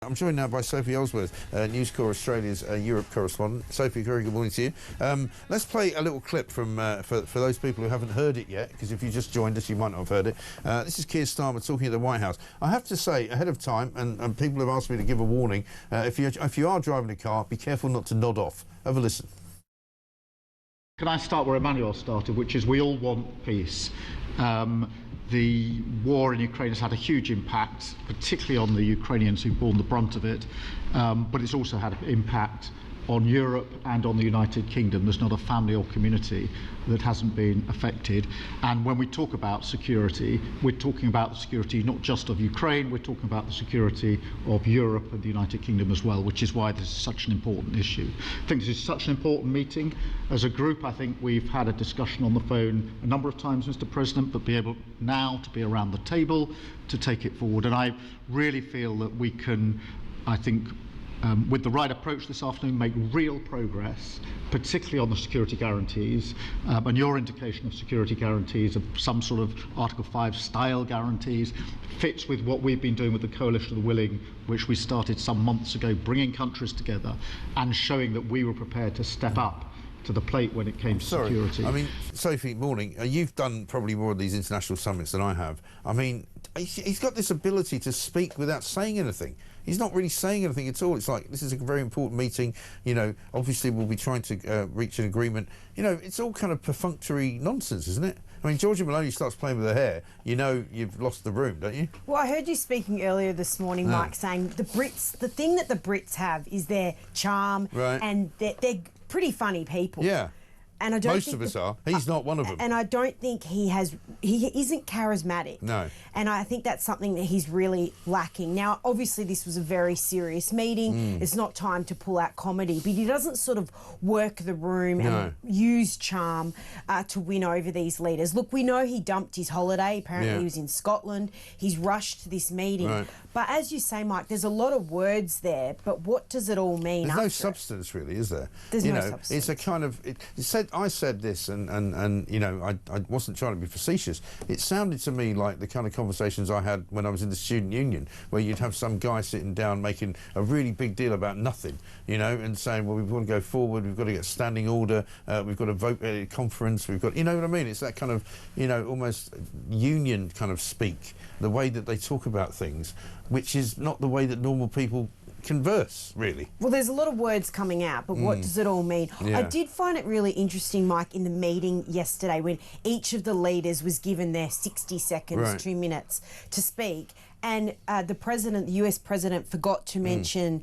I'm joined now by Sophie Elsworth, News Corp Australia's Europe correspondent. Sophie, very good morning to you. Let's play a little clip from for those people who haven't heard it yet, because if you just joined us, you might not have heard it. This is Keir Starmer talking at the White House. I have to say, ahead of time, and people have asked me to give a warning, if you are driving a car, be careful not to nod off. Have a listen. Can I start where Emmanuel started, which is we all want peace. The war in Ukraine has had a huge impact, particularly on the Ukrainians who've borne the brunt of it, but it's also had an impact on Europe and on the United Kingdom. There's not a family or community that hasn't been affected. And when we talk about security, we're talking about the security not just of Ukraine, we're talking about the security of Europe and the United Kingdom as well, which is why this is such an important issue. I think this is such an important meeting. As a group, I think we've had a discussion on the phone a number of times, Mr. President, but be able now to be around the table to take it forward. And I really feel that we can, I think, with the right approach this afternoon, make real progress, particularly on the security guarantees, and your indication of security guarantees of some sort of Article 5 style guarantees fits with what we've been doing with the Coalition of the Willing, which we started some months ago, bringing countries together and showing that we were prepared to step up to the plate when it came to security. I mean, Sophie, morning. You've done probably more of these international summits than I have. I mean, he's got this ability to speak without saying anything. He's not really saying anything at all. It's like, this is a very important meeting. You know, obviously we'll be trying to reach an agreement. You know, it's all kind of perfunctory nonsense, isn't it? I mean, Georgia Maloney starts playing with her hair, you know you've lost the room, don't you? Well, I heard you speaking earlier this morning, Mark, saying the thing that the Brits have is their charm, and they're pretty funny people. Yeah. And I don't Most of us are. He's not one of them. And I don't think he isn't charismatic. No. And I think that's something that he's really lacking. Now, obviously, this was a very serious meeting. It's not time to pull out comedy, but he doesn't sort of work the room and use charm to win over these leaders. Look, we know he dumped his holiday. Apparently, he was in Scotland. He's rushed to this meeting. But as you say, Mike, there's a lot of words there, but what does it all mean? There's no substance, really, is there? There's no substance. It's a kind of... I said this, and you know, I wasn't trying to be facetious. It sounded to me like the kind of conversations I had when I was in the student union, where you'd have some guy sitting down making a really big deal about nothing, you know, and saying, well, we've got to go forward, we've got to get standing order, we've got to vote at a conference, we've got... You know what I mean? It's that kind of, you know, almost union kind of speak, the way that they talk about things, which is not the way that normal people converse, really. Well, there's a lot of words coming out, but what does it all mean? I did find it really interesting, Mike, in the meeting yesterday when each of the leaders was given their 60 seconds, 2 minutes to speak, and the US president forgot to mention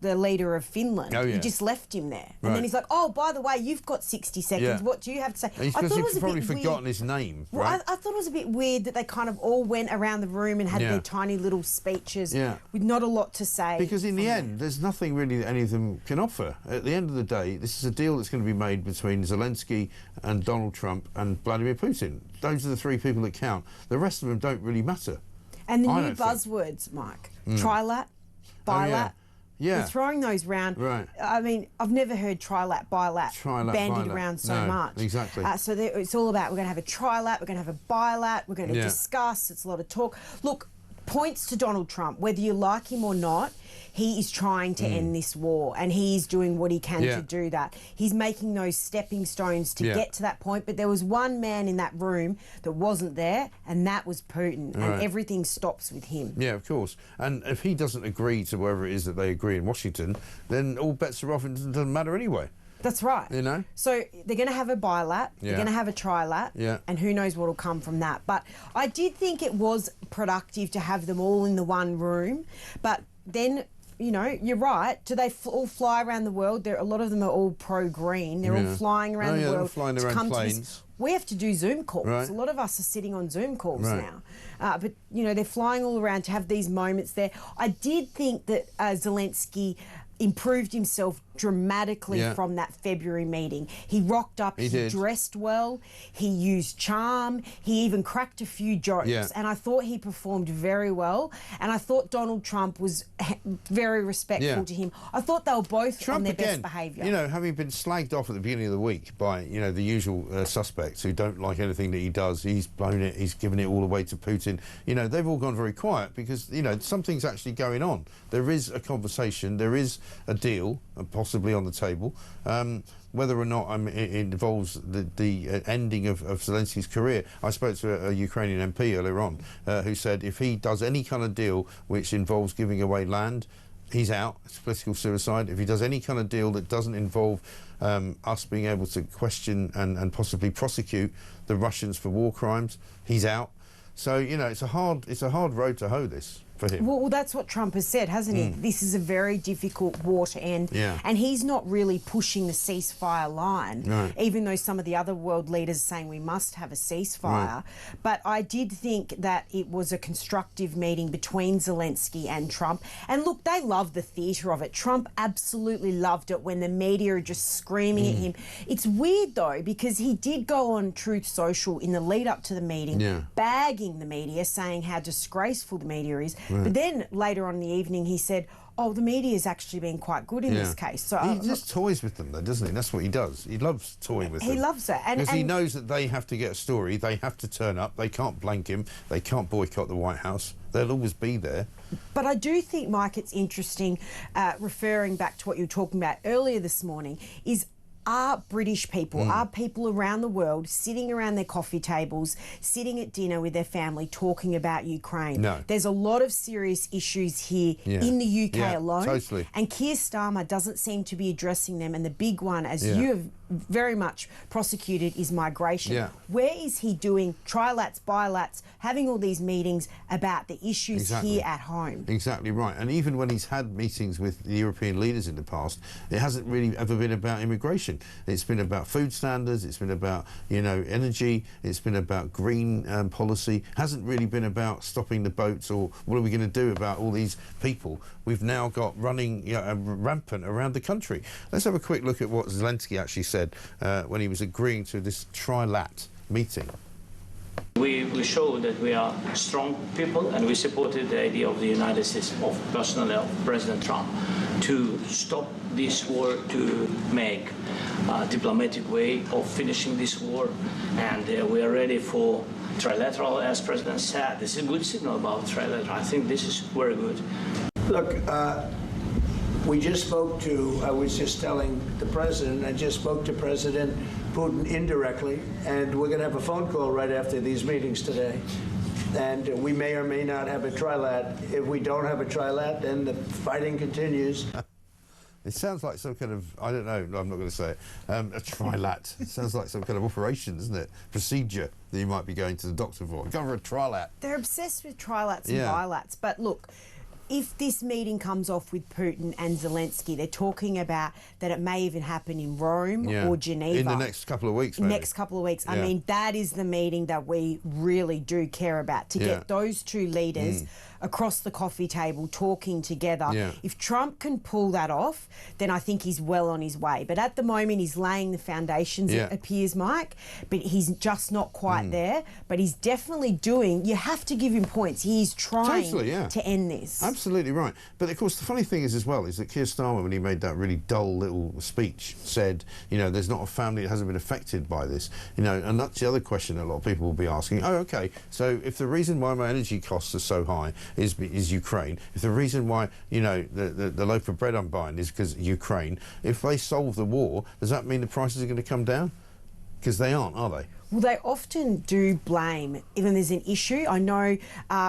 the leader of Finland. He just left him there. And then he's like, oh, by the way, you've got 60 seconds. What do you have to say? He's probably forgotten his name, I thought it was a bit weird that they kind of all went around the room and had their tiny little speeches with not a lot to say. Because in the end, there's nothing really that any of them can offer. At the end of the day, this is a deal that's going to be made between Zelensky and Donald Trump and Vladimir Putin. Those are the three people that count. The rest of them don't really matter. And the new buzzwords, Mike, trilat, bilat, they're throwing those round. I mean, I've never heard trilat, bilat bandied around so much. Exactly. So it's all about, we're going to have a trilat, we're going to have a bilat, we're going to discuss, it's a lot of talk. Look, points to Donald Trump, whether you like him or not, he is trying to end this war, and he is doing what he can to do that. He's making those stepping stones to get to that point, but there was one man in that room that wasn't there, and that was Putin, and everything stops with him. Yeah, of course. And if he doesn't agree to whatever it is that they agree in Washington, then all bets are off and it doesn't matter anyway. That's right. You know? So they're going to have a bilat, they're going to have a trilat, and who knows what will come from that. But I did think it was productive to have them all in the one room, but then... You know, you're right. Do they all fly around the world? A lot of them are all pro-green. They're all flying around the world. They're flying their own planes. We have to do Zoom calls. A lot of us are sitting on Zoom calls now. But, you know, they're flying all around to have these moments there. I did think that Zelensky improved himself dramatically from that February meeting. He rocked up, he dressed well, he used charm, he even cracked a few jokes, and I thought he performed very well, and I thought Donald Trump was very respectful to him. I thought they were both Trump, on their again, best behaviour. You know, having been slagged off at the beginning of the week by, you know, the usual suspects who don't like anything that he does, he's blown it, he's given it all away to Putin, you know, they've all gone very quiet because, you know, something's actually going on. There is a conversation, there is a deal, possibly on the table. Whether or not it involves the ending of Zelensky's career. I spoke to a Ukrainian MP earlier on who said if he does any kind of deal which involves giving away land, he's out. It's political suicide. If he does any kind of deal that doesn't involve us being able to question and possibly prosecute the Russians for war crimes, he's out. So, you know, it's a hard road to hoe, this, for him. Well, that's what Trump has said, hasn't he? This is a very difficult war to end. And he's not really pushing the ceasefire line, even though some of the other world leaders are saying we must have a ceasefire. But I did think that it was a constructive meeting between Zelensky and Trump. And look, they love the theatre of it. Trump absolutely loved it when the media are just screaming at him. It's weird, though, because he did go on Truth Social in the lead up to the meeting, bagging the media, saying how disgraceful the media is. But then later on in the evening, he said, oh, the media has actually been quite good in this case. So he just toys with them, though, doesn't he? That's what he does. He loves toying with them. He loves it. Because he knows that they have to get a story, they have to turn up, they can't blank him, they can't boycott the White House. They'll always be there. But I do think, Mike, it's interesting, referring back to what you were talking about earlier this morning, is are British people, are people around the world sitting around their coffee tables, sitting at dinner with their family, talking about Ukraine? No. There's a lot of serious issues here in the UK alone. Totally. And Keir Starmer doesn't seem to be addressing them. And the big one, as you have very much prosecuted, is migration. Where is he doing trilats, bilats, having all these meetings about the issues here at home? Exactly right. And even when he's had meetings with the European leaders in the past, it hasn't really ever been about immigration. It's been about food standards, it's been about, you know, energy, it's been about green policy. Hasn't really been about stopping the boats or what are we going to do about all these people we've now got running rampant around the country. Let's have a quick look at what Zelensky actually said when he was agreeing to this trilat meeting. We show that we are strong people, and we supported the idea of the United States, of personally of President Trump, to stop this war, to make a diplomatic way of finishing this war, and we are ready for trilateral, as President said. This is a good signal about trilateral. I think this is very good. Look, we just spoke to, I was just telling the President, I just spoke to President Putin indirectly, and we're going to have a phone call right after these meetings today. And we may or may not have a trilat. If we don't have a trilat, then the fighting continues. It sounds like some kind of, I don't know, no, I'm not going to say it, a trilat. It sounds like some kind of operation, doesn't it? Procedure that you might be going to the doctor for. Go for a trilat. They're obsessed with trilats and bilats. But look, if this meeting comes off with Putin and Zelensky, they're talking about that it may even happen in Rome or Geneva. In the next couple of weeks, maybe. Next couple of weeks. I mean, that is the meeting that we really do care about, to get those two leaders across the coffee table talking together. If Trump can pull that off, then I think he's well on his way. But at the moment, he's laying the foundations, it appears, Mike, but he's just not quite there. But he's definitely doing, you have to give him points. He's trying to end this. Absolutely right. But of course, the funny thing is as well, is that Keir Starmer, when he made that really dull little speech, said, you know, there's not a family that hasn't been affected by this. You know, and that's the other question a lot of people will be asking. Oh, okay, so if the reason why my energy costs are so high is Ukraine, if the reason why, you know, the loaf of bread I'm buying is because Ukraine, if they solve the war, does that mean the prices are going to come down? Because they aren't, are they? Well, they often do blame when there's an issue. I know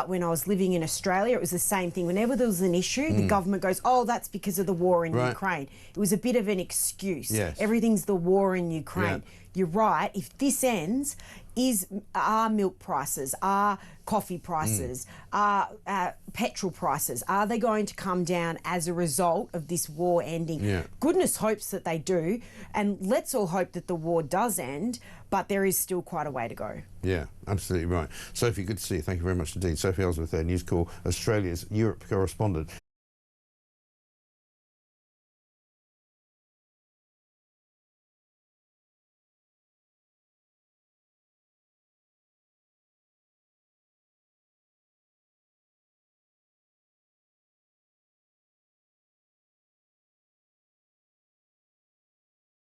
when I was living in Australia, it was the same thing. Whenever there was an issue, the government goes, oh, that's because of the war in Ukraine. It was a bit of an excuse. Everything's the war in Ukraine. You're right. If this ends, are milk prices, are coffee prices, are petrol prices, are they going to come down as a result of this war ending? Goodness hopes that they do, and let's all hope that the war does end, but there is still quite a way to go. Yeah, absolutely right. Sophie, good to see you. Thank you very much indeed. Sophie Elsworth there, News Corp Australia's Europe correspondent.